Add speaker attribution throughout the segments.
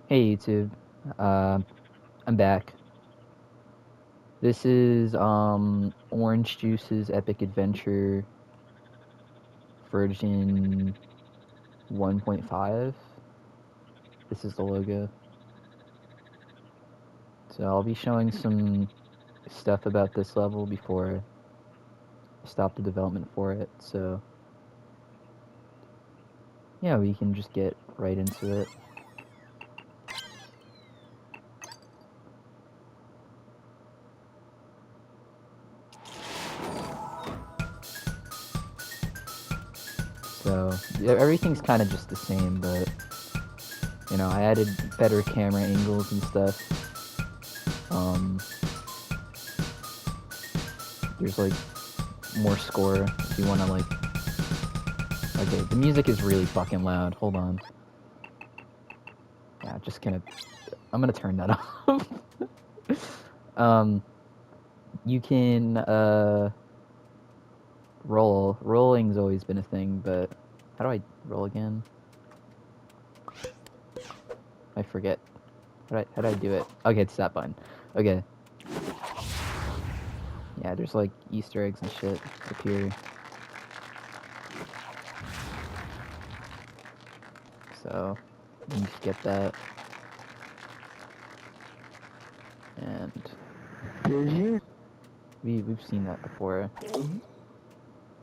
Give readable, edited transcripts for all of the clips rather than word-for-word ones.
Speaker 1: Hey YouTube, I'm back. This is Orange Juice's Epic Adventure version 1.5. This is the logo. So I'll be showing some stuff about this level before I stop the development for it. So yeah, we can just get right into it. So yeah, everything's kind of just the same, but you know, I added better camera angles and stuff. There's like more score if you want to like. Okay, the music is really fucking loud. Hold on. Yeah, I'm gonna turn that off. You can roll. Rolling's always been a thing, but how do I roll again? I forget. How do I do it? Okay, it's that button. Okay. Yeah, there's like Easter eggs and shit appear. So you can just get that. And
Speaker 2: Did you?
Speaker 1: we've seen that before.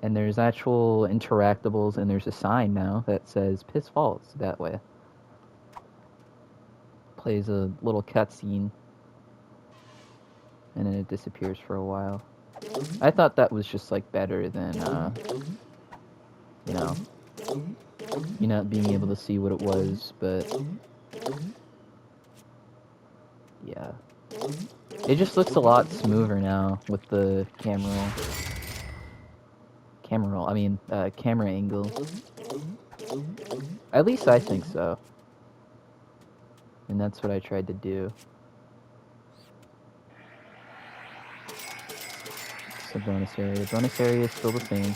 Speaker 1: And there's actual interactables, and there's a sign now that says Piss Falls that way. Plays a little cutscene, and then it disappears for a while. I thought that was just like better than, you not being able to see what it was, but yeah. It just looks a lot smoother now with the camera roll. I mean, camera angle. At least I think so. And that's what I tried to do. It's a bonus area. Bonus area is still the same.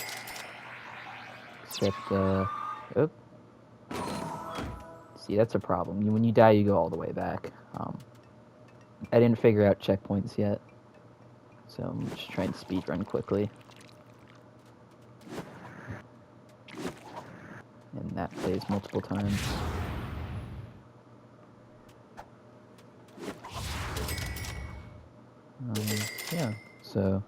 Speaker 1: Except, oh. See, that's a problem. When you die, you go all the way back. I didn't figure out checkpoints yet. So I'm just trying to speedrun quickly. And that plays multiple times. Yeah, so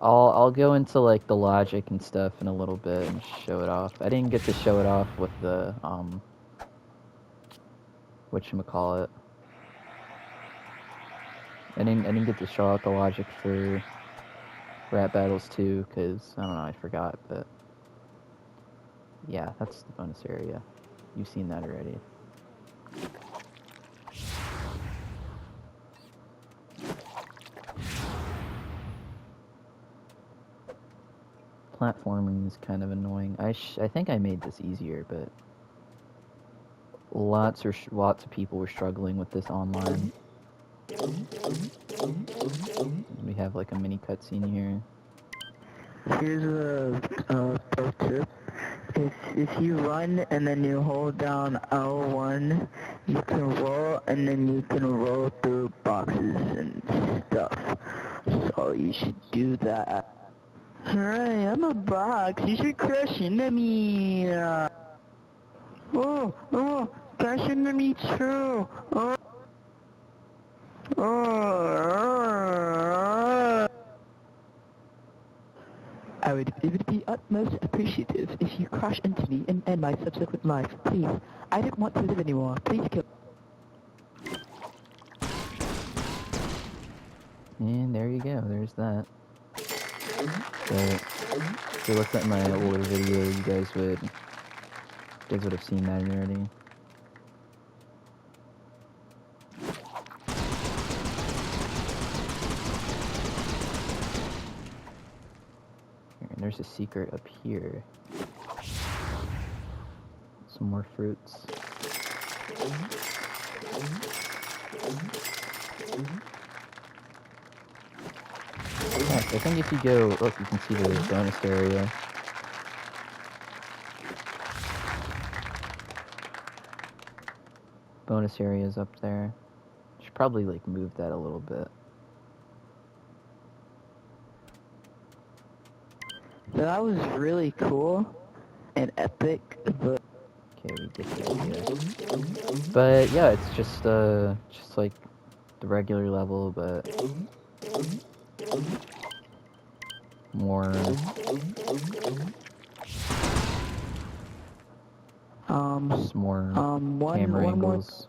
Speaker 1: I'll go into like the logic and stuff in a little bit and show it off. I didn't get to show it off with the whatchamacallit. I didn't get to show out the logic for rap battles too, because I don't know, I forgot, but yeah, that's the bonus area. You've seen that already. Platforming is kind of annoying. I think I made this easier, but lots of people were struggling with this online. We have like a mini cutscene here.
Speaker 2: Here's a pro tip. If you run and then you hold down L1, you can roll and then you can roll through boxes and stuff. So you should do that. Hey, I'm a box. You should crash into me. Crash into me too. It would be utmost appreciative if you crash into me and end my subsequent life. Please, I don't want to live anymore. Please kill.
Speaker 1: And there you go. There's that. So if you looked at my older video, you guys would have seen that already. And there's a secret up here. Some more fruits. Yeah, so I think if you go, look, you can see the bonus area. bonus areas up there. Should probably like move that a little bit.
Speaker 2: That was really cool and epic, but
Speaker 1: Okay, we get the idea. But yeah, it's just like the regular level, but more just more camera
Speaker 2: one more.
Speaker 1: angles.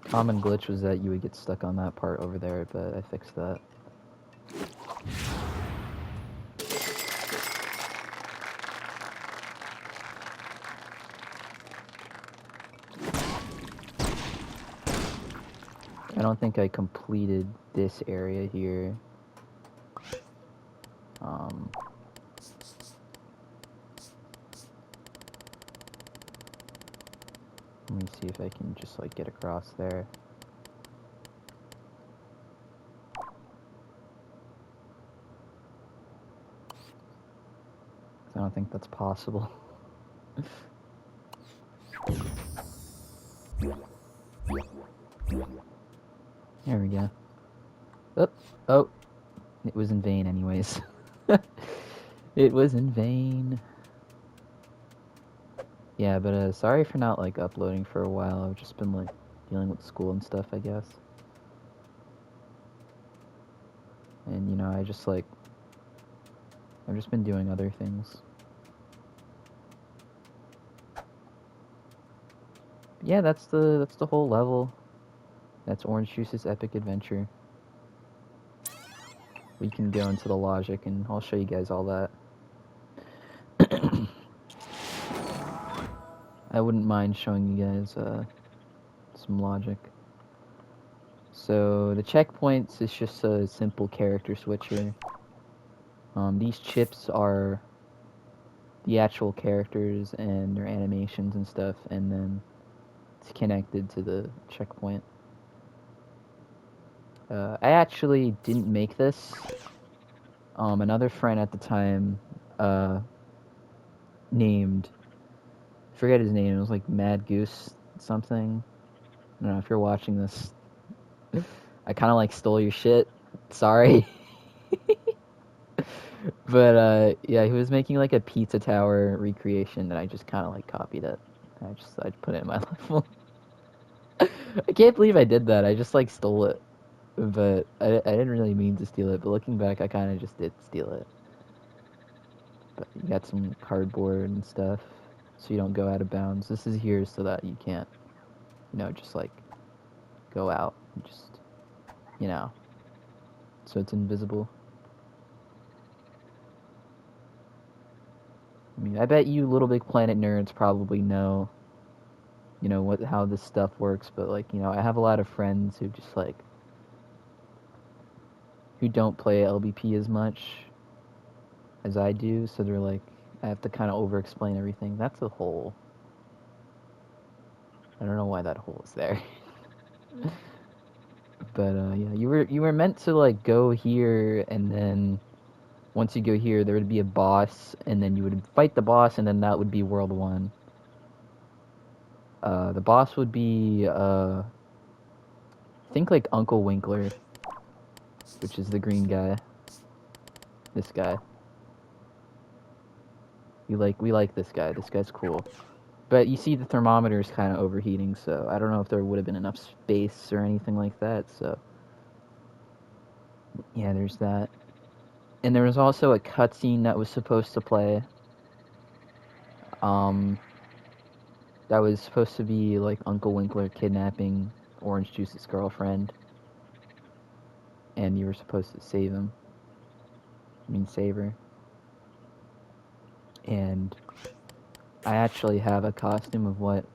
Speaker 1: Common glitch was that you would get stuck on that part over there, but I fixed that. I don't think I completed this area here. Let me see if I can just like get across there. I don't think that's possible. There we go. Oh, it was in vain anyways. It was in vain. Yeah, but sorry for not like uploading for a while. I've just been like dealing with school and stuff, I guess. And you know, I've just been doing other things. Yeah, that's the whole level. That's Orange Juice's epic adventure. We can go into the logic and I'll show you guys all that. I wouldn't mind showing you guys some logic. So the checkpoints is just a simple character switcher. These chips are the actual characters and their animations and stuff, and then it's connected to the checkpoint. I actually didn't make this. Another friend at the time named, I forget his name, it was like Mad Goose something. I don't know if you're watching this. I kind of like stole your shit. Sorry. But yeah, he was making like a pizza tower recreation, and I just kind of like copied it. I put it in my level. I can't believe I did that. I just like stole it, but I didn't really mean to steal it. But looking back, I kind of just did steal it. But you got some cardboard and stuff, so you don't go out of bounds. This is here so that you can't, you know, just like go out, just, you know, so it's invisible. I mean, I bet you Little Big Planet nerds probably know, you know, how this stuff works, but like, you know, I have a lot of friends who just like, who don't play LBP as much as I do, so they're like, I have to kind of over-explain everything. That's a hole. I don't know why that hole is there. But yeah, you were meant to like go here, and then once you go here, there would be a boss, and then you would fight the boss, and then that would be World 1. The boss would be, I think like Uncle Winkler, which is the green guy. This guy. We like this guy. This guy's cool. But you see the thermometer is kind of overheating, so I don't know if there would have been enough space or anything like that, so yeah, there's that. And there was also a cutscene that was supposed to play. That was supposed to be like Uncle Winkler kidnapping Orange Juice's girlfriend, and you were supposed to save him. I mean, save her. And I actually have a costume of what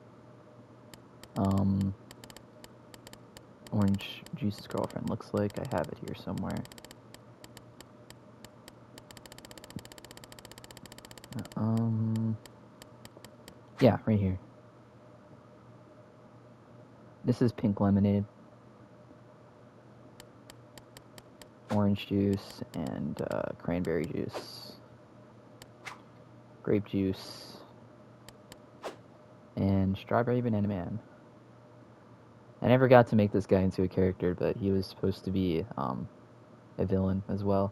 Speaker 1: Orange Juice's girlfriend looks like. I have it here somewhere. Yeah, right here. This is pink lemonade, orange juice, and cranberry juice, grape juice, and Strawberry Banana Man. I never got to make this guy into a character, but he was supposed to be a villain as well.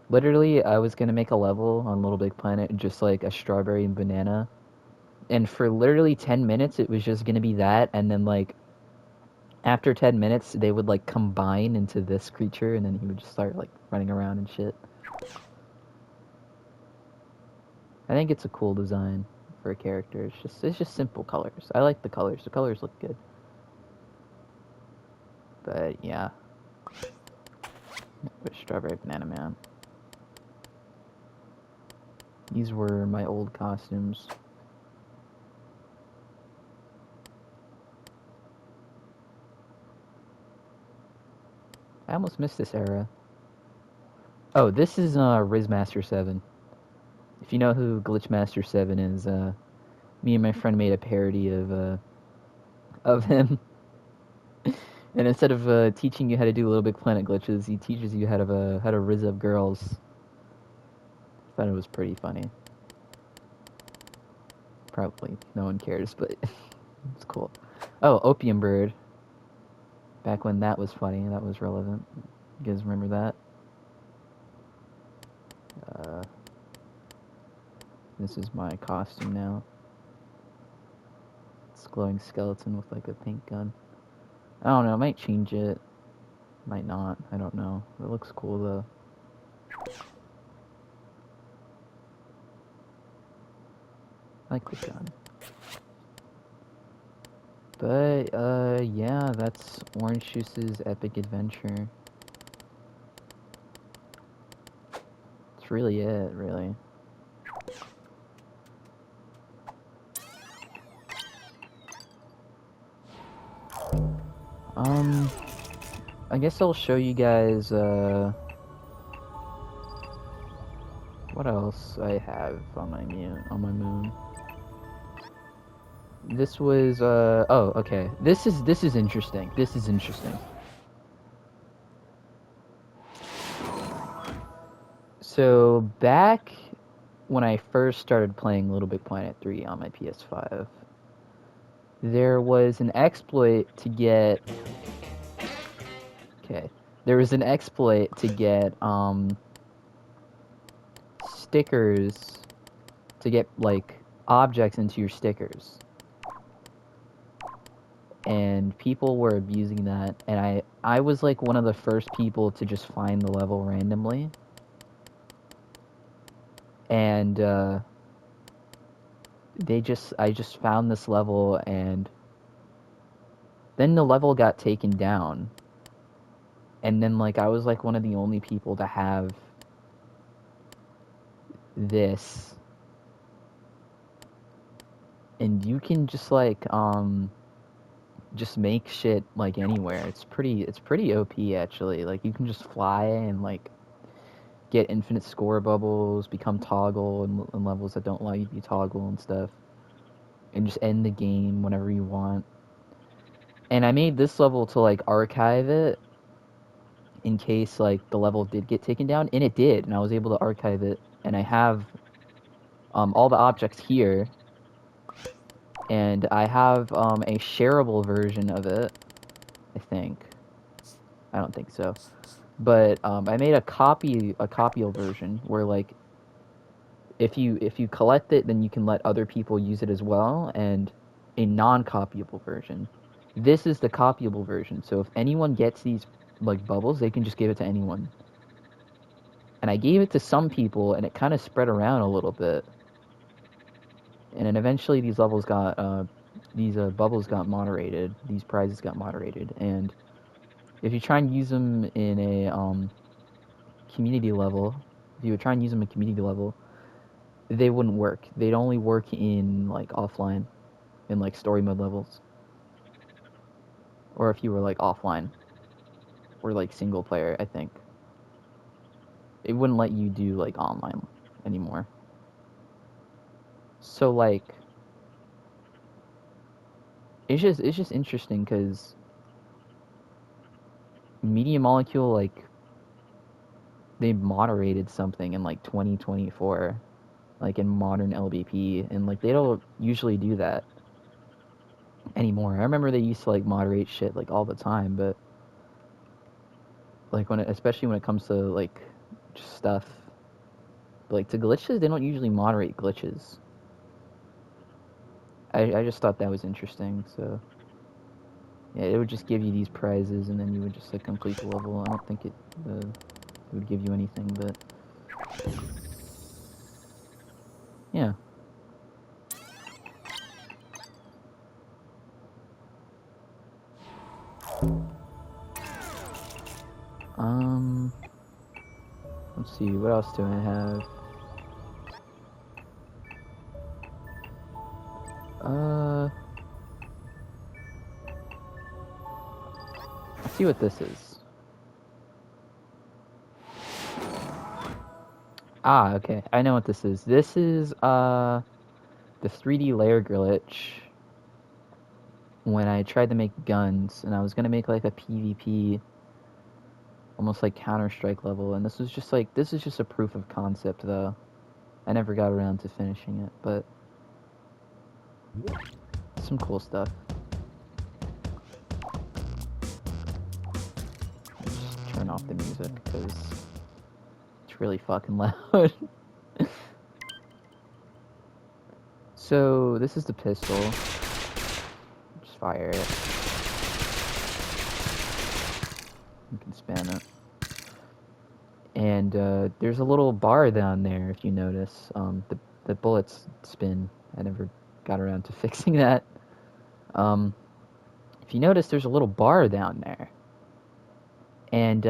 Speaker 1: Literally, I was gonna make a level on Little Big Planet just like a strawberry and banana, and for literally 10 minutes it was just gonna be that, and then like after 10 minutes they would like combine into this creature, and then he would just start like running around and shit. I think it's a cool design for a character. It's just simple colors. I like the colors. The colors look good. But yeah, with Strawberry Banana Man. These were my old costumes. I almost missed this era. Oh, this is Rizmaster 7. If you know who Glitchmaster 7 is, me and my friend made a parody of him. And instead of teaching you how to do Little Big Planet glitches, he teaches you how to riz up girls. Thought it was pretty funny. Probably no one cares, but it's cool. Oh, Opium Bird. Back when that was funny, that was relevant. You guys remember that? Uh, this is my costume now. It's a glowing skeleton with like a pink gun. I don't know, I might change it. Might not, I don't know. It looks cool though. I like the gun. But, yeah, that's Orange Juice's epic adventure. That's really it, really. I guess I'll show you guys, what else I have on my moon. This was, oh, okay. This is interesting. This is interesting. So, back when I first started playing Little Big Planet 3 on my PS5, there was an exploit to get... Okay. There was an exploit to get, stickers, to get, like, objects into your stickers. And people were abusing that, and I was, like, one of the first people to just find the level randomly. And, I just found this level, and then the level got taken down. And then, like, I was, like, one of the only people to have this. And you can just, like, just make shit, like, anywhere. It's pretty OP, actually. Like, you can just fly and, like, get infinite score bubbles, become toggle in levels that don't allow you to be toggle and stuff. And just end the game whenever you want. And I made this level to, like, archive it in case, like, the level did get taken down. And it did, and I was able to archive it. And I have all the objects here. And I have a shareable version of it, I think. I don't think so. But I made a copiable version where, like, if you collect it, then you can let other people use it as well, and a non-copyable version. This is the copyable version, so if anyone gets these, like, bubbles, they can just give it to anyone. And I gave it to some people, and it kind of spread around a little bit. And then eventually these levels got, these bubbles got moderated, these prizes got moderated, and if you try and use them in a community level, if you would try and use them in community level, they wouldn't work. They'd only work in, like, offline, in, like, story mode levels. Or if you were, like, offline. Or, like, single player, I think. It wouldn't let you do, like, online anymore. So, like, it's just interesting, because Media Molecule, like, they moderated something in, like, 2024. like in modern LBP, and like they don't usually do that anymore. I remember they used to like moderate shit like all the time, but like especially when it comes to like just stuff like to glitches, they don't usually moderate glitches. I just thought that was interesting. So yeah, it would just give you these prizes, and then you would just like complete the level. I don't think it would give you anything, but yeah. Let's see, what else do I have? Let's see what this is. Ah, okay, I know what this is. This is, the 3D layer glitch when I tried to make guns, and I was gonna make, like, a PvP, almost like Counter-Strike level, and this is just a proof of concept, though. I never got around to finishing it, but some cool stuff. Just turn off the music, because it's really fucking loud. So, this is the pistol. Just fire it. You can spam it. And there's a little bar down there, if you notice. The bullets spin. I never got around to fixing that. If you notice, there's a little bar down there. And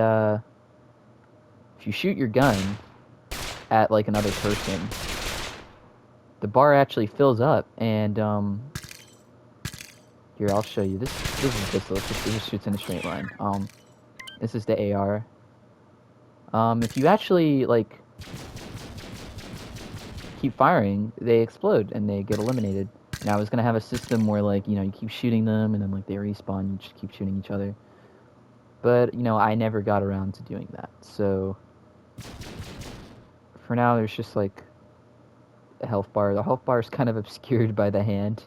Speaker 1: if you shoot your gun at like another person, the bar actually fills up. And here, I'll show you. This is a pistol. It just shoots in a straight line. This is the AR. If you actually like keep firing, they explode and they get eliminated. And I was gonna have a system where like, you know, you keep shooting them and then like they respawn, you just keep shooting each other. But, you know, I never got around to doing that. So for now there's just like a health bar. The health bar is kind of obscured by the hand.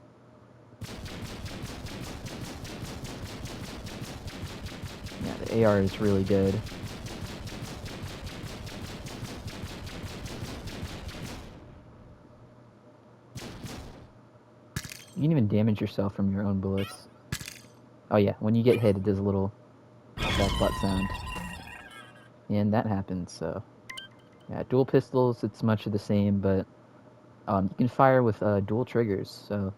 Speaker 1: Yeah, the AR is really good. You can even damage yourself from your own bullets. Oh yeah, when you get hit, it does a little butt sound. And that happens, so... Yeah, dual pistols, it's much of the same, but... you can fire with dual triggers, so...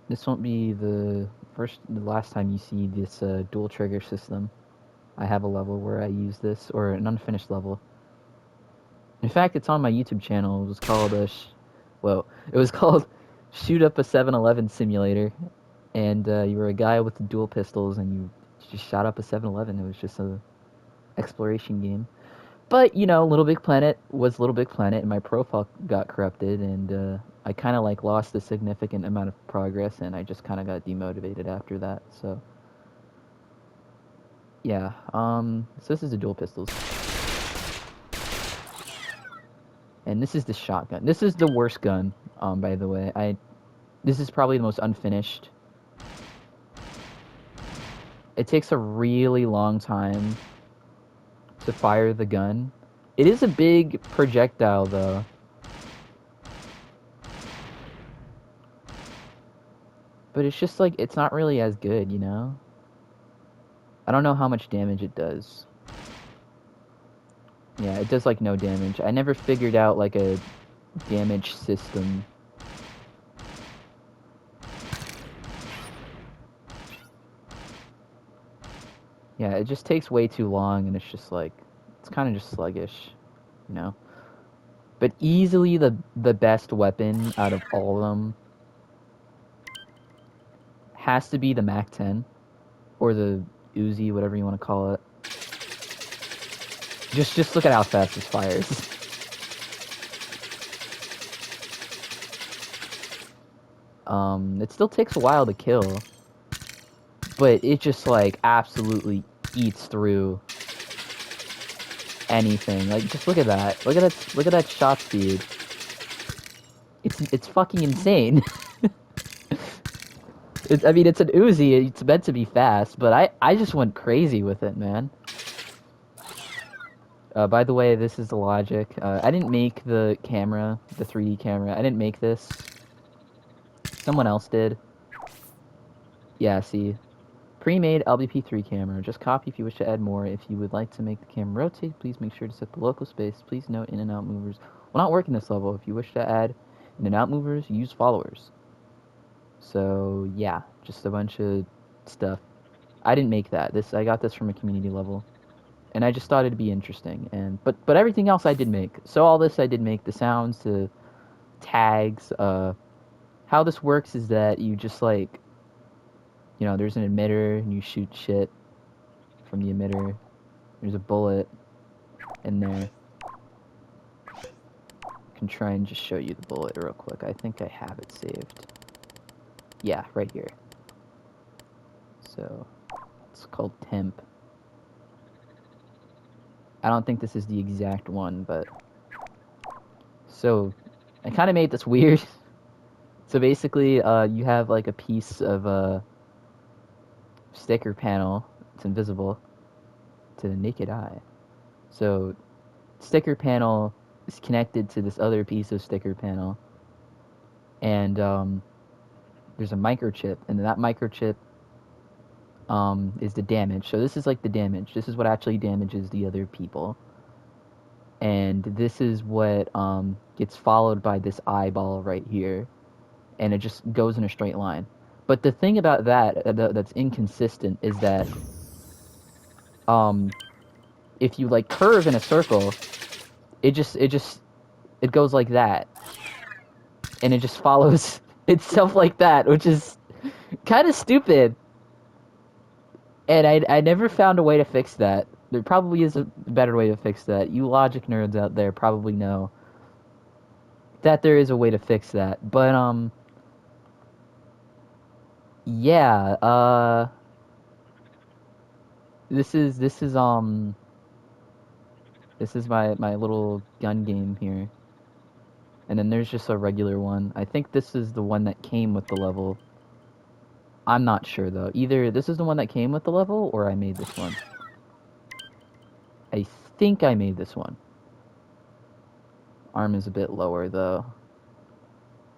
Speaker 1: This won't be the last time you see this dual trigger system. I have a level where I use this, or an unfinished level. In fact, it's on my YouTube channel. It was called it was called Shoot Up a 7-Eleven Simulator, and you were a guy with the dual pistols, and you just shot up a 7-Eleven. It was just a exploration game. But you know, Little Big Planet was Little Big Planet, and my profile got corrupted, and I kind of like lost a significant amount of progress, and I just kind of got demotivated after that. So yeah, so this is the dual pistols. And this is the shotgun. This is the worst gun, by the way. This is probably the most unfinished. It takes a really long time to fire the gun. It is a big projectile, though. But it's just like, it's not really as good, you know? I don't know how much damage it does. Yeah, it does like no damage. I never figured out like a damage system. Yeah, it just takes way too long, and it's just like, it's kind of just sluggish, you know? But easily the best weapon out of all of them has to be the MAC-10, or the Uzi, whatever you want to call it. Just look at how fast this fires. It still takes a while to kill. but it just like absolutely eats through anything. Like, just look at that. Look at that shot speed. It's fucking insane. I mean, it's an Uzi. It's meant to be fast, but I just went crazy with it, man. By the way, this is the logic. I didn't make the camera, the 3D camera. I didn't make this. Someone else did. Yeah, see. Pre-made LBP3 camera. Just copy if you wish to add more. If you would like to make the camera rotate, please make sure to set the local space. Please note in and out movers will not work in this level. If you wish to add in and out movers, use followers. So, yeah, just a bunch of stuff. I didn't make that. I got this from a community level. And I just thought it'd be interesting. But everything else I did make. So all this I did make, the sounds, the tags. How this works is that you just like, there's an emitter and you shoot shit from the emitter. There's a bullet in there. I can try and just show you the bullet real quick. I think I have it saved. Yeah, right here. So it's called temp. I don't think this is the exact one, but so I kind of made this weird. So basically, you have like a piece of a sticker panel. It's invisible to the naked eye. So sticker panel is connected to this other piece of sticker panel, and there's a microchip, and that microchip is the damage. So this is like the damage. This is what actually damages the other people. And this is what gets followed by this eyeball right here, and it just goes in a straight line. But the thing about that's inconsistent is that if you like curve in a circle, it goes like that, and it just follows itself like that, which is kind of stupid. And I never found a way to fix that. There probably is a better way to fix that. You logic nerds out there probably know that there is a way to fix that. But yeah, this is my little gun game here. And then there's just a regular one. I think this is the one that came with the level. I'm not sure though. Either this is the one that came with the level or I made this one. I think I made this one. Arm is a bit lower though.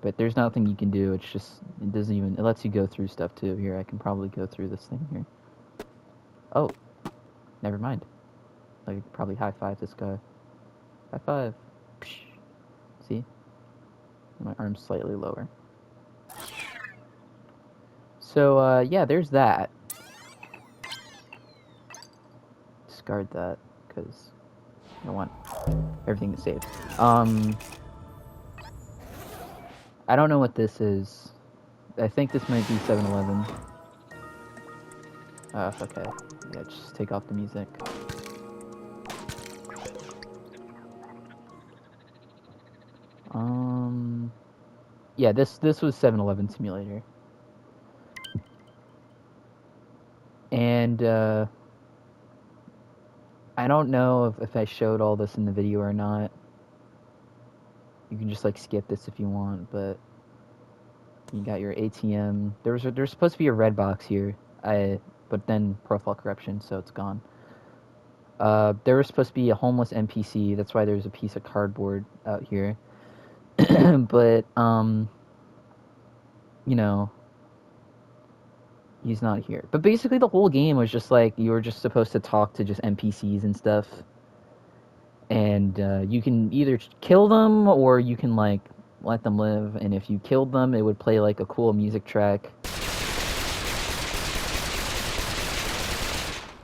Speaker 1: But there's nothing you can do. It's just, it lets you go through stuff too. Here, I can probably go through this thing here. Oh, never mind. I could probably high five this guy. High five. Psh. See? My arm's slightly lower. So, yeah, there's that. Discard that, because I want everything to save. I don't know what this is. I think this might be 7-Eleven. Okay. Yeah, just take off the music. Yeah, this was 7-Eleven Simulator. And, I don't know if I showed all this in the video or not. You can just, like, skip this if you want, but you got your ATM. There's supposed to be a red box here, but then profile corruption, so it's gone. There was supposed to be a homeless NPC. That's why there's a piece of cardboard out here. But, he's not here. But basically the whole game was just like, you were just supposed to talk to just NPCs and stuff. And, you can either kill them, or you can, like, let them live. And if you killed them, it would play, like, a cool music track.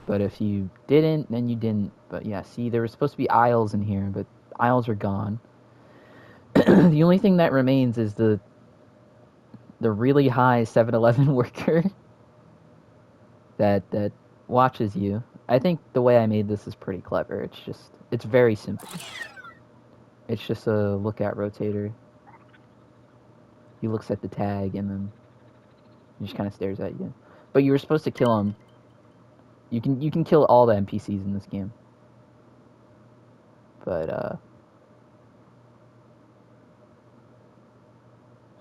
Speaker 1: But if you didn't, then you didn't. But yeah, see, there was supposed to be aisles in here, but aisles are gone. The only thing that remains is the really high 7-Eleven worker that watches you. I think the way I made this is pretty clever. It's very simple. It's just a lookout rotator. He looks at the tag and then he just kind of stares at you. But you were supposed to kill him. You can kill all the NPCs in this game. But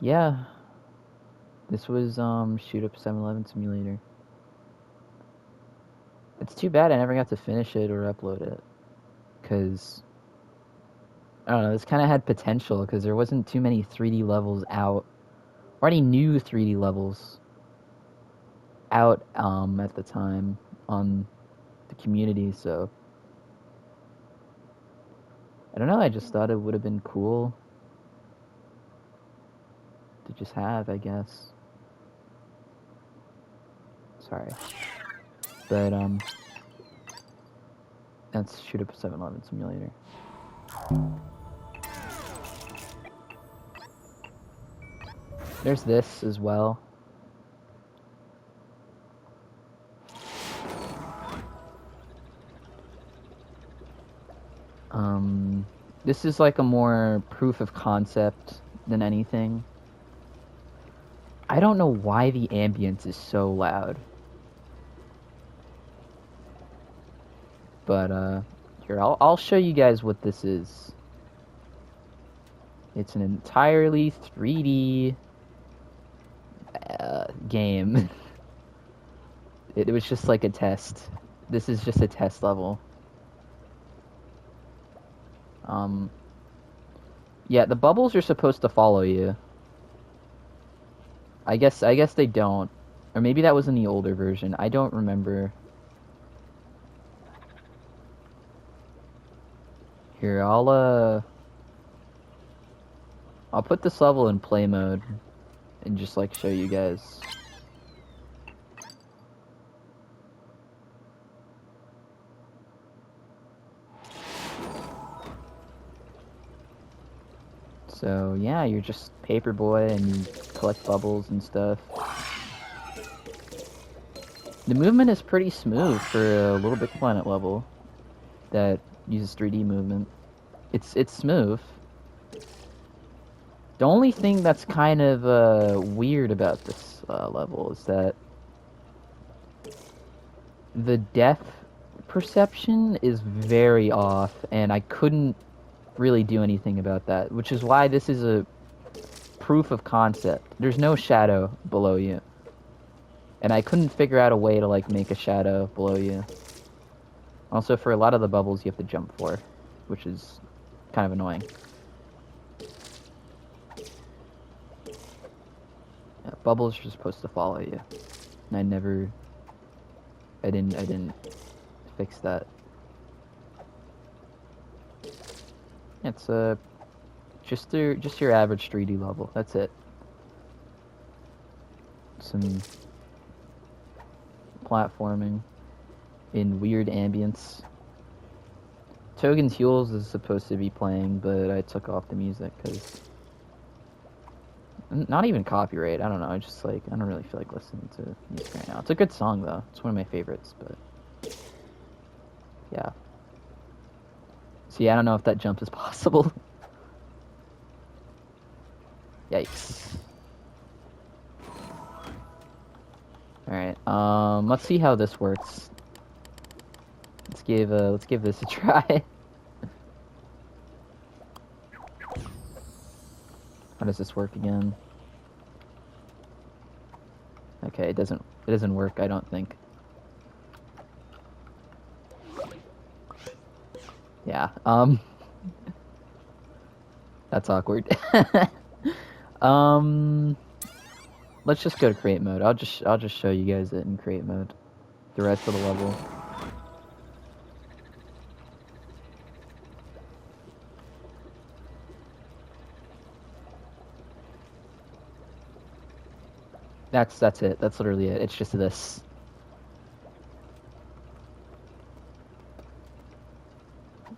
Speaker 1: yeah. This was Shoot Up 7-Eleven Simulator. It's too bad I never got to finish it or upload it. Cause I don't know, this kinda had potential because there wasn't too many 3D levels out. Or any new 3D levels out at the time on the community, so I don't know, I just thought it would have been cool to just have, I guess. Sorry. But that's Shoot Up a 7-Eleven Simulator. There's this as well. This is like a more proof of concept than anything. I don't know why the ambience is so loud. But here, I'll show you guys what this is. It's an entirely 3D game. It was just like a test. This is just a test level. Yeah, the bubbles are supposed to follow you. I guess they don't. Or maybe that was in the older version. I don't remember. Here, I'll put this level in play mode and just like show you guys. So yeah, you're just Paperboy and you collect bubbles and stuff. The movement is pretty smooth for a Little Big Planet level that uses 3D movement. It's smooth. The only thing that's kind of weird about this level is that the depth perception is very off, and I couldn't really do anything about that, which is why this is a proof of concept. There's no shadow below you, and I couldn't figure out a way to like make a shadow below you. Also, for a lot of the bubbles you have to jump for, which is kind of annoying. Yeah, bubbles are supposed to follow you, and I didn't fix that. It's just your average 3D level. That's it. Some platforming in weird ambience. Togen's Heels is supposed to be playing, but I took off the music because not even copyright. I don't know. I just like I don't really feel like listening to music right now. It's a good song though. It's one of my favorites, but yeah. See, I don't know if that jump is possible. Yikes. Alright, let's see how this works. Let's give this a try. How does this work again? Okay, it doesn't work, I don't think. Yeah, that's awkward. Let's just go to create mode. I'll just show you guys it in create mode. The rest of the level. That's it. That's literally it. It's just this.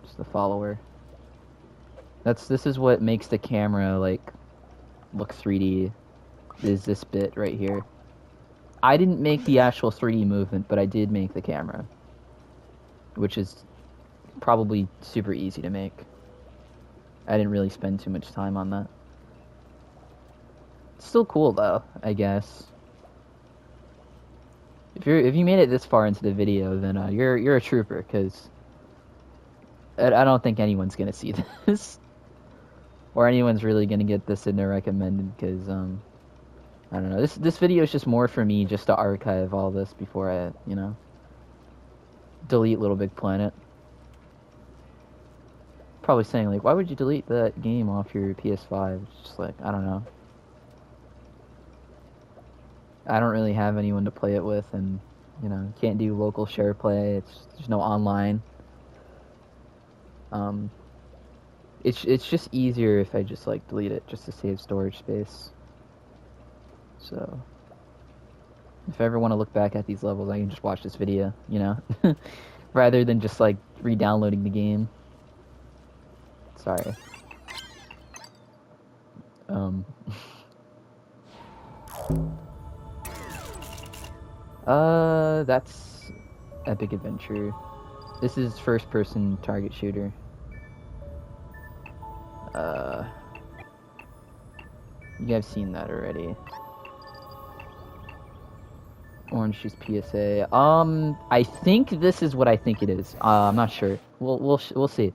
Speaker 1: Just the follower. This is what makes the camera like look 3D. Is this bit right here. I didn't make the actual 3D movement, but I did make the camera, which is probably super easy to make. I didn't really spend too much time on that. It's still cool though, I guess. If you made it this far into the video, then you're a trooper, because I don't think anyone's gonna see this, or anyone's really gonna get this in their recommended, because I don't know. This video is just more for me, just to archive all this before I delete Little Big Planet. Probably saying like, why would you delete that game off your PS5? It's just like, I don't know. I don't really have anyone to play it with, and can't do local share play. There's no online. Um, it's just easier if I just like delete it just to save storage space. So if I ever want to look back at these levels, I can just watch this video, rather than just like re-downloading the game. Sorry. Um. That's Epic Adventure. This is first-person target shooter. You guys seen that already. Orange Juice PSA. I think this is what I think it is. I'm not sure. We'll see.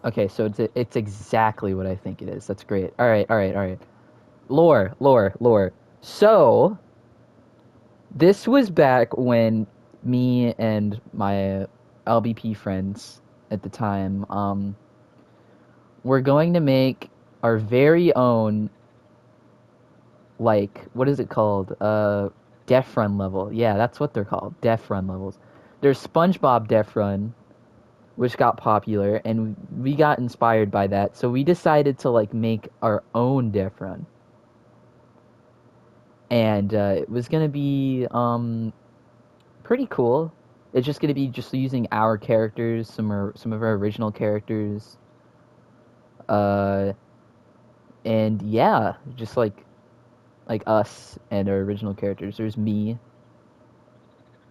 Speaker 1: Okay, so it's exactly what I think it is. That's great. All right. Lore. So this was back when me and my LBP friends at the time were going to make our very own, like, what is it called? Def Run level. Yeah, that's what they're called. Def Run levels. There's SpongeBob Def Run, which got popular, and we got inspired by that. So we decided to like make our own Def Run. And it was gonna be pretty cool. It's just gonna be just using our characters, some of our original characters, and yeah, just like us and our original characters. There's me,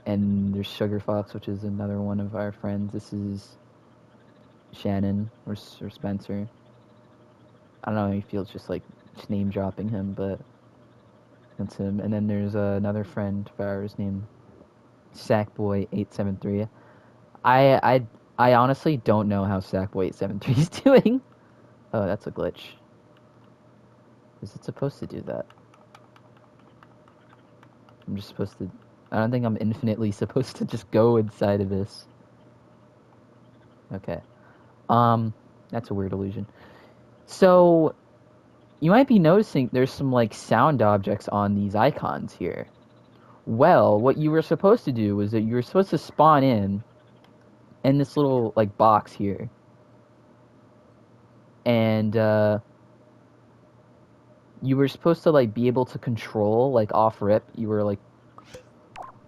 Speaker 1: and there's Sugar Fox, which is another one of our friends. This is Shannon or Spencer. I don't know how he feels just like just name dropping him, but that's him. And then there's another friend of ours named Sackboy873. I honestly don't know how Sackboy873 is doing. Oh, that's a glitch. Is it supposed to do that? I'm just supposed to... I don't think I'm infinitely supposed to just go inside of this. Okay. That's a weird illusion. So, you might be noticing there's some, like, sound objects on these icons here. Well, what you were supposed to do was that you were supposed to spawn in this little, like, box here. And, you were supposed to, like, be able to control, like, off rip. You were, like,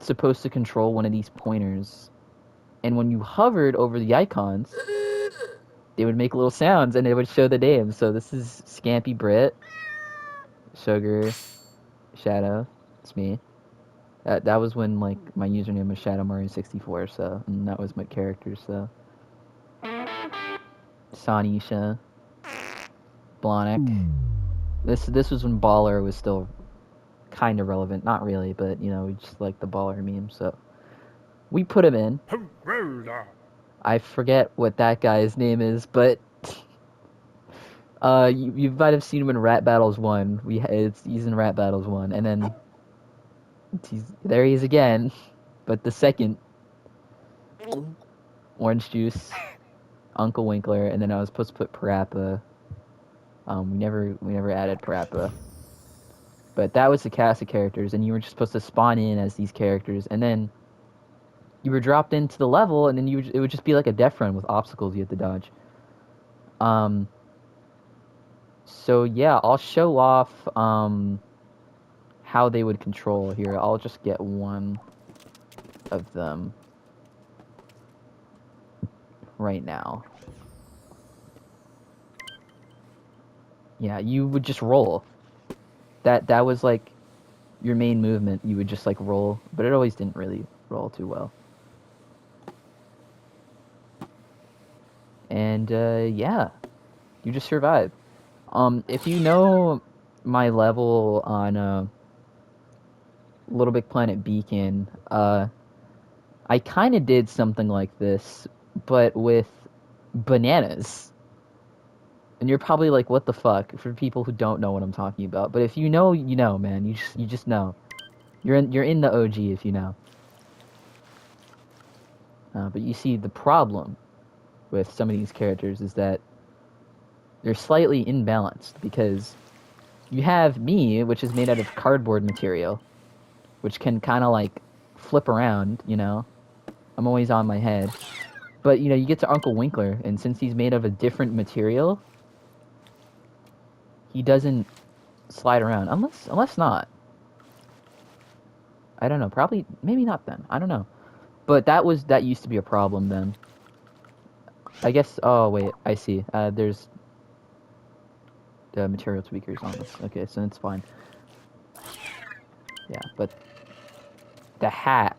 Speaker 1: supposed to control one of these pointers. And when you hovered over the icons, they would make little sounds, and it would show the name. So this is Scampy Brit, Sugar, Shadow. It's me. That was when, like, my username was Shadow Mario 64, so, and that was my character, so. Sonisha. Blonic. This was when Baller was still kind of relevant. Not really, but, we just like the Baller meme, so. We put him in. I forget what that guy's name is, but you might have seen him in Rat Battles 1. He's in Rat Battles 1, and then there he is again, but the second Orange Juice, Uncle Winkler, and then I was supposed to put Parappa. We never added Parappa. But that was the cast of characters, and you were just supposed to spawn in as these characters, and then you were dropped into the level, and then it would just be like a Def Run with obstacles you had to dodge. So yeah, I'll show off how they would control here. I'll just get one of them right now. Yeah, you would just roll. That was like your main movement. You would just like roll, but it always didn't really roll too well. And yeah, you just survive. If you know my level on Little Big Planet Beacon, I kind of did something like this, but with bananas. And you're probably like, what the fuck? For people who don't know what I'm talking about. But if you know, you know, man. You just know. You're in the OG if you know. But you see, the problem with some of these characters is that they're slightly imbalanced because you have me, which is made out of cardboard material, which can kind of like flip around, you know. I'm always on my head. But, you know, you get to Uncle Winkler, and since he's made of a different material, he doesn't slide around. Unless not. I don't know. Probably, maybe not then. I don't know. But that used to be a problem then. I guess, oh, wait, I see. There's the material tweakers on this. Okay, so it's fine. Yeah, but the hat,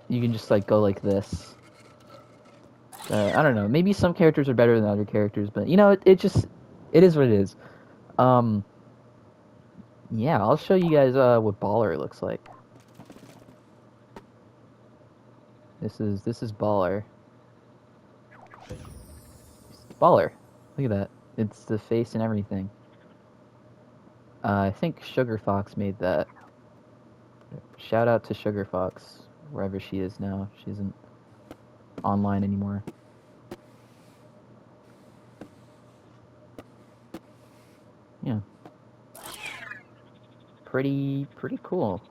Speaker 1: you can just, like, go like this. I don't know. Maybe some characters are better than other characters, but, you know, it is what it is. Um, yeah, I'll show you guys, what Baller looks like. This is Baller. Baller. Look at that. It's the face and everything. I think Sugar Fox made that. Shout out to Sugar Fox, wherever she is now. She isn't online anymore. Yeah. Pretty cool.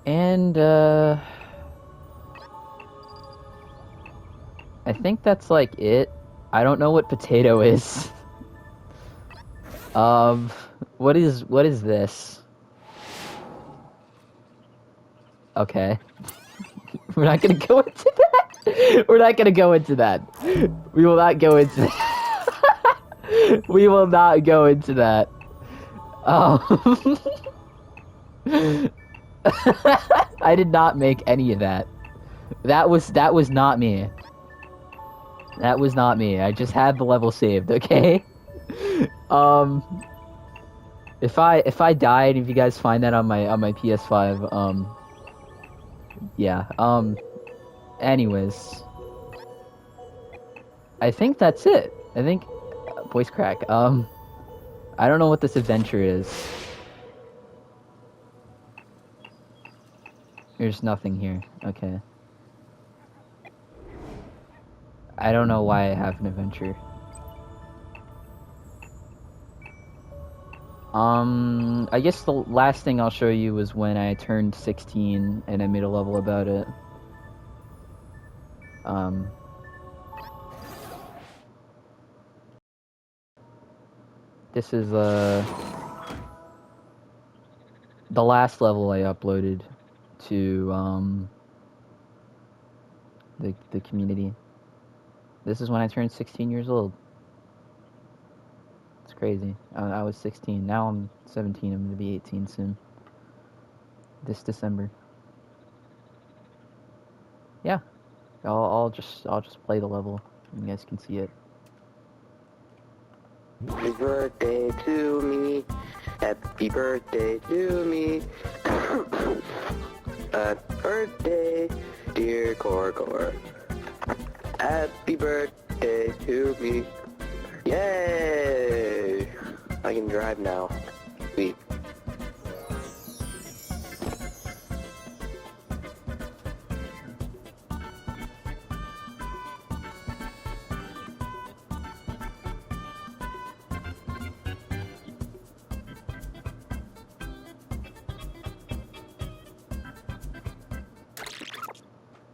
Speaker 1: And, I think that's like it. I don't know what potato is. Um, what is this? Okay. We're not gonna go into that. We're not gonna go into that. We will not go into that. We will not go into that. Um, I did not make any of that. That was not me. That was not me. I just had the level saved, okay? Um, if I died, if you guys find that on my PS5, yeah. Anyways, I think that's it. I think voice crack. I don't know what this adventure is. There's nothing here. Okay. I don't know why I have an adventure. I guess the last thing I'll show you was when I turned 16 and I made a level about it. This is, the last level I uploaded to, the community. This is when I turned 16 years old. It's crazy. I was 16. Now I'm 17. I'm gonna be 18 soon. This December. Yeah. I'll just play the level. You guys can see it.
Speaker 3: Happy birthday to me. Happy birthday to me. Happy birthday, dear Corcor. Happy birthday to me. Yay! I can drive now. Sweet.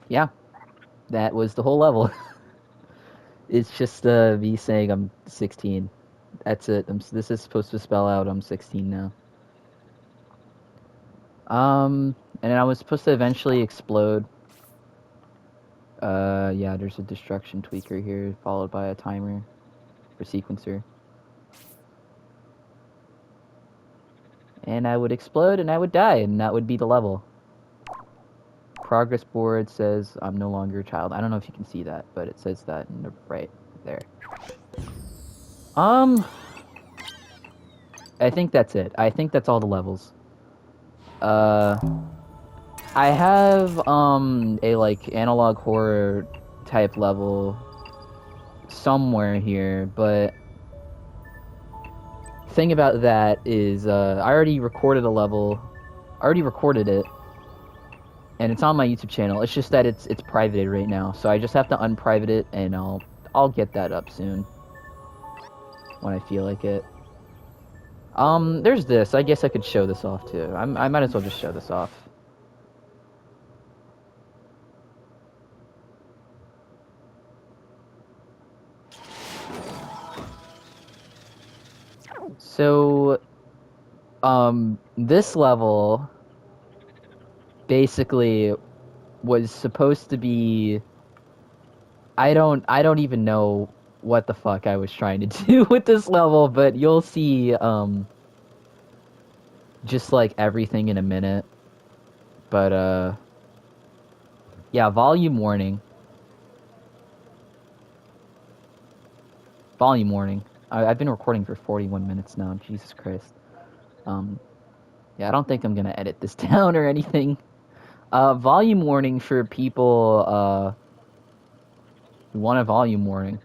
Speaker 1: Yeah. That was the whole level. It's just me saying I'm 16. That's it. This is supposed to spell out I'm 16 now. And I was supposed to eventually explode. Yeah, there's a destruction tweaker here, followed by a timer for sequencer. And I would explode and I would die, and that would be the level. progress board says I'm no longer a child. I don't know if you can see that, but it says that in the right there. I think that's it. I think that's all the levels. I have a like analog horror type level somewhere here, but thing about that is I already recorded a level. I already recorded it, and it's on my YouTube channel. It's just that it's privated right now, so I just have to unprivate it, and I'll get that up soon when I feel like it. There's this. I guess I could show this off too. I might as well just show this off. So, this level basically was supposed to be. I don't even know what the fuck I was trying to do with this level, but you'll see, just like everything in a minute. But, yeah, volume warning. Volume warning. I've been recording for 41 minutes now. Jesus Christ. Yeah, I don't think I'm gonna edit this down or anything. Volume warning for people, who want a volume warning.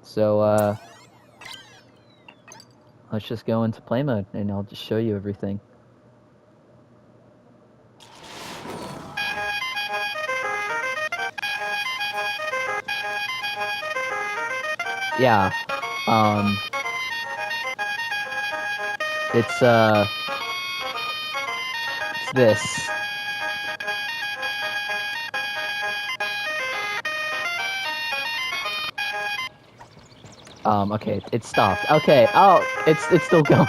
Speaker 1: So, let's just go into play mode, and I'll just show you everything. Yeah. It's this. Okay, it stopped. Okay, oh, it's still going.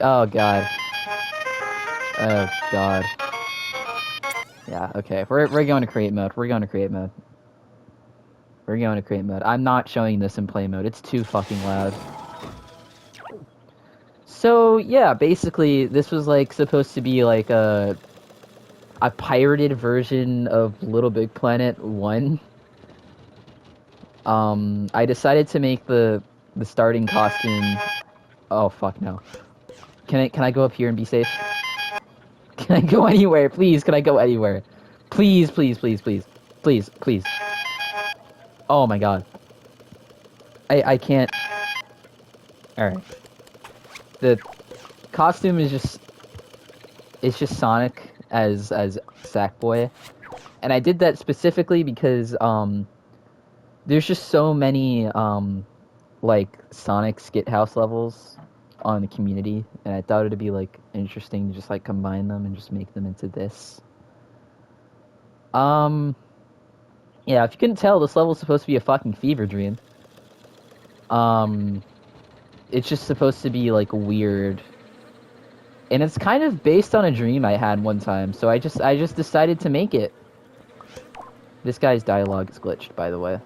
Speaker 1: Oh god. Oh god. Yeah, okay. We're going to create mode. We're going to create mode. We're going to create mode. I'm not showing this in play mode. It's too fucking loud. So, yeah, basically this was like supposed to be like a pirated version of Little Big Planet 1. I decided to make the starting costume. Oh fuck no. Can I go up here and be safe? Can I go anywhere? Please, can I go anywhere? Please, please, please, please. Please, please. Oh my god. I can't. Alright. The costume is just it's just Sonic as Sackboy. And I did that specifically because there's just so many like Sonic Skit House levels on the community, and I thought it'd be like interesting to just like combine them and just make them into this. Yeah, if you couldn't tell, this level's supposed to be a fucking fever dream. It's just supposed to be like weird. And it's kind of based on a dream I had one time, so I just decided to make it. This guy's dialogue is glitched, by the way.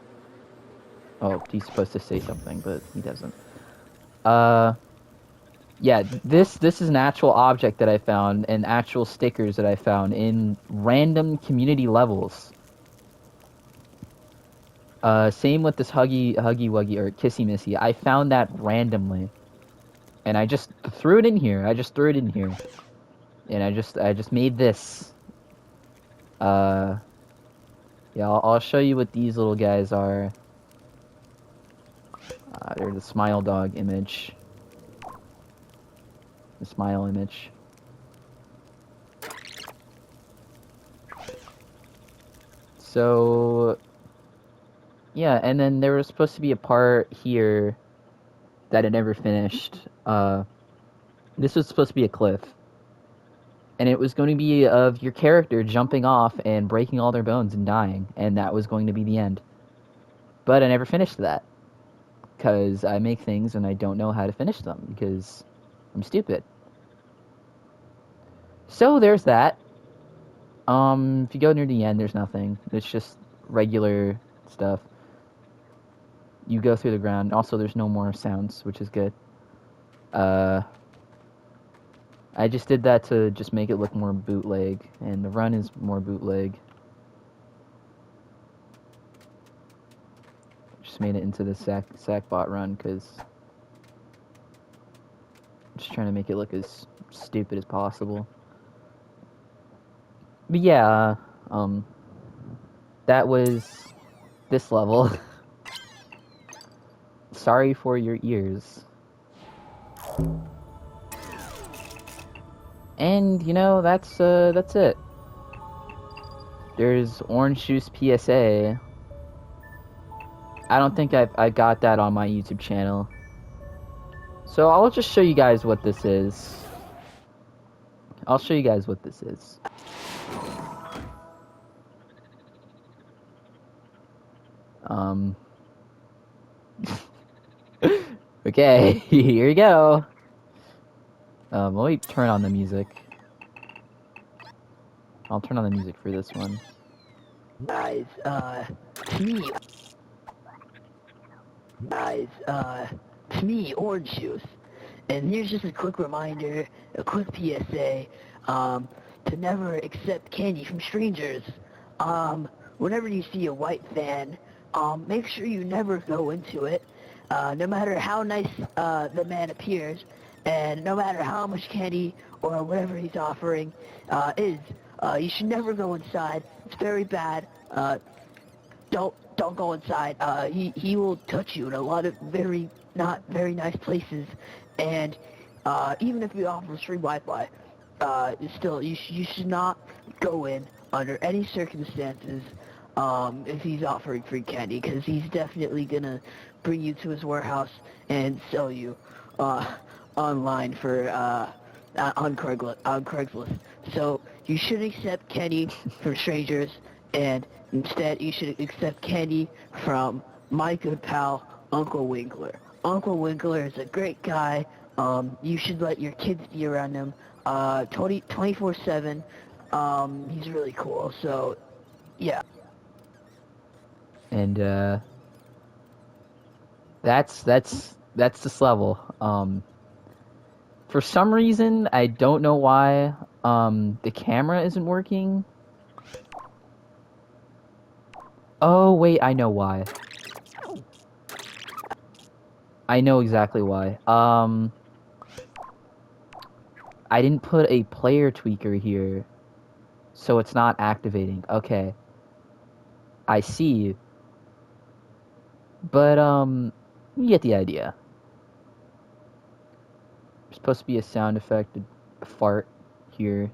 Speaker 1: Oh, he's supposed to say something, but he doesn't. Yeah, this is an actual object that I found, and actual stickers that I found in random community levels. Same with this Huggy Wuggy, or Kissy Missy. I found that randomly. And I just threw it in here. I just threw it in here. And I just made this. Yeah, I'll show you what these little guys are. They're the smile dog image. The smile image. So, yeah, and then there was supposed to be a part here that I never finished. This was supposed to be a cliff. And it was going to be of your character jumping off and breaking all their bones and dying. And that was going to be the end. But I never finished that. Because I make things and I don't know how to finish them. Because I'm stupid. So there's that. If you go near the end, there's nothing. It's just regular stuff. You go through the ground. Also, there's no more sounds, which is good. I I just did that to just make it look more bootleg, and the run is more bootleg. Just made it into the sackbot run because just trying to make it look as stupid as possible. But yeah, that was this level. Sorry for your ears. And you know, that's it. There's Orange Juice PSA. I don't think I got that on my YouTube channel. So I'll just show you guys what this is. I'll show you guys what this is. Okay, here you go. Let me turn on the music. I'll turn on the music for this one.
Speaker 2: Guys, to me, Orange Juice. And here's just a quick reminder, a quick PSA, to never accept candy from strangers. Whenever you see a white van, make sure you never go into it, no matter how nice the man appears, and no matter how much candy or whatever he's offering is. You should never go inside. It's very bad. Don't go inside. He will touch you in a lot of not very nice places, and even if he offers free Wi-Fi, still you should not go in under any circumstances if he's offering free candy, because he's definitely gonna bring you to his warehouse and sell you online for on Craigslist. So you shouldn't accept candy from strangers, and instead you should accept candy from my good pal, Uncle Winkler. Uncle Winkler is a great guy. You should let your kids be around him 24/7. He's really cool. So, yeah.
Speaker 1: And that's this level. For some reason, I don't know why, the camera isn't working. Oh, wait, I know why. I know exactly why. I didn't put a player tweaker here, so it's not activating. Okay. I see. But, you get the idea. There's supposed to be a sound effect, a fart here.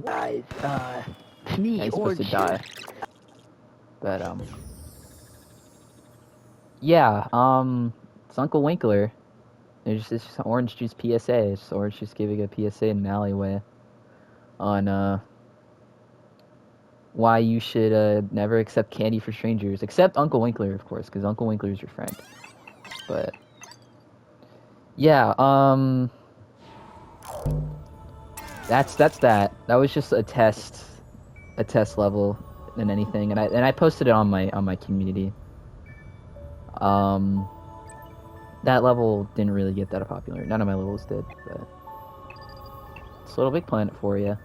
Speaker 2: Guys, to me,
Speaker 1: He's supposed to
Speaker 2: Orange
Speaker 1: die.
Speaker 2: Juice.
Speaker 1: But, yeah, it's Uncle Winkler. It's just Orange Juice PSA. It's Orange Juice giving a PSA in an alleyway on, why you should, never accept candy for strangers. Except Uncle Winkler, of course, because Uncle Winkler is your friend. But, yeah, that's that. That was just a test level than anything, and I posted it on my community. That level didn't really get that popular. None of my levels did, but it's Little Big Planet for you.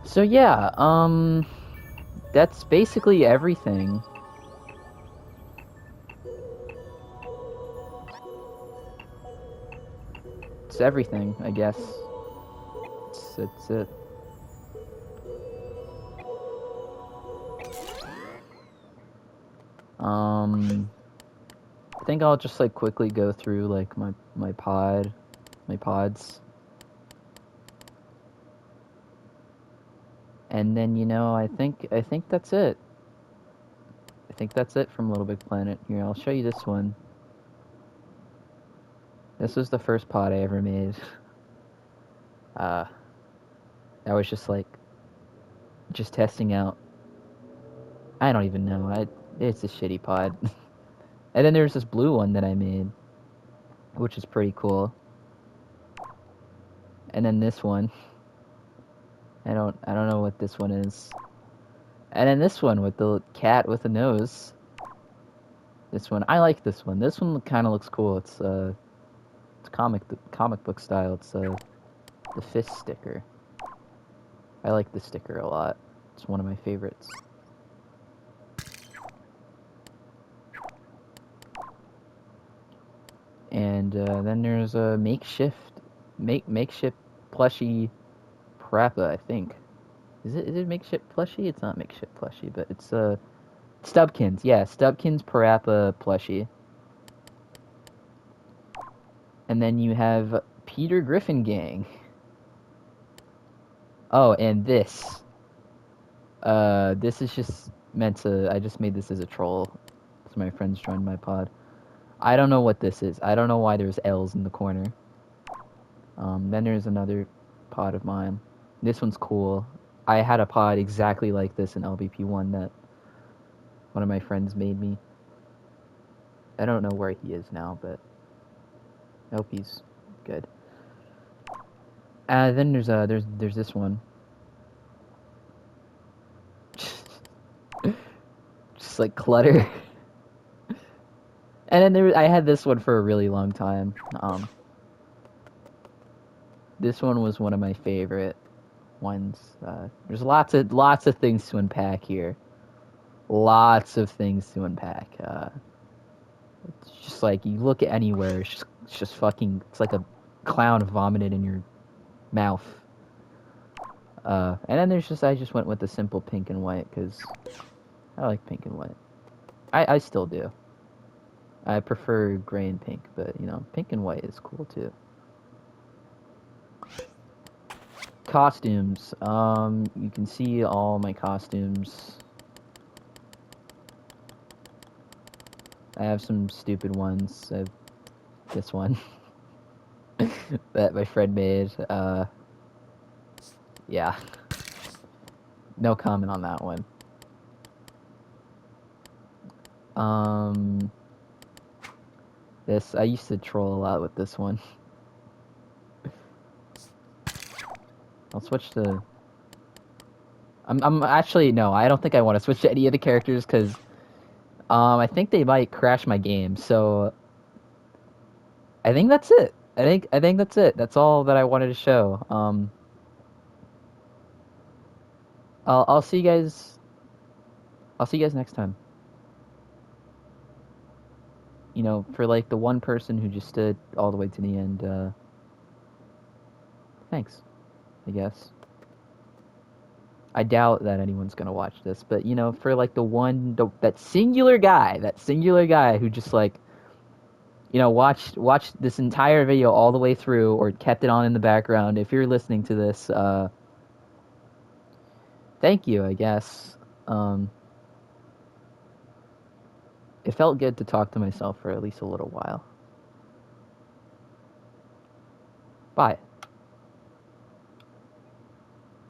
Speaker 1: So yeah, that's basically everything. It's everything, I guess. It's it. I think I'll just like quickly go through like my pods. And then, you know, I think that's it. I think that's it from Little Big Planet. Here, I'll show you this one. This was the first pod I ever made. I was just like, just testing out. I don't even know. It's a shitty pod. And then there's this blue one that I made, which is pretty cool. And then this one. I don't know what this one is. And then this one with the cat with the nose. This one, I like this one. This one kind of looks cool. It's comic book style. It's the fist sticker. I like the sticker a lot. It's one of my favorites. And then there's a makeshift plushie Parappa, I think. Is it makeshift plushie? It's not makeshift plushie, but it's Stubkins. Yeah, Stubkins Parappa plushie. And then you have Peter Griffin Gang. Oh, and this. This is just meant to. I just made this as a troll, so my friends joined my pod. I don't know what this is. I don't know why there's L's in the corner. Then there's another pod of mine. This one's cool. I had a pod exactly like this in LBP1 that one of my friends made me. I don't know where he is now, but I hope he's good. Then there's this one. Just like clutter. And then I had this one for a really long time. This one was one of my favorite ones. There's lots of things to unpack here. Lots of things to unpack. It's just like you look at anywhere, it's just fucking. It's like a clown vomited in your mouth. And then I just went with the simple pink and white because I like pink and white. I still do. I prefer gray and pink, but you know, pink and white is cool too. Costumes. You can see all my costumes. I have some stupid ones. I have this one that my friend made. Yeah. No comment on that one. This I used to troll a lot with this one. I'll switch to. I'm actually no. I don't think I want to switch to any of the characters because I think they might crash my game. So I think that's it. I think that's it. That's all that I wanted to show. I'll see you guys. I'll see you guys next time. You know, for like the one person who just stood all the way to the end, thanks, I guess. I doubt that anyone's gonna watch this, but you know, for like that singular guy who just like, you know, watched this entire video all the way through or kept it on in the background. If you're listening to this, thank you, I guess. It felt good to talk to myself for at least a little while. Bye.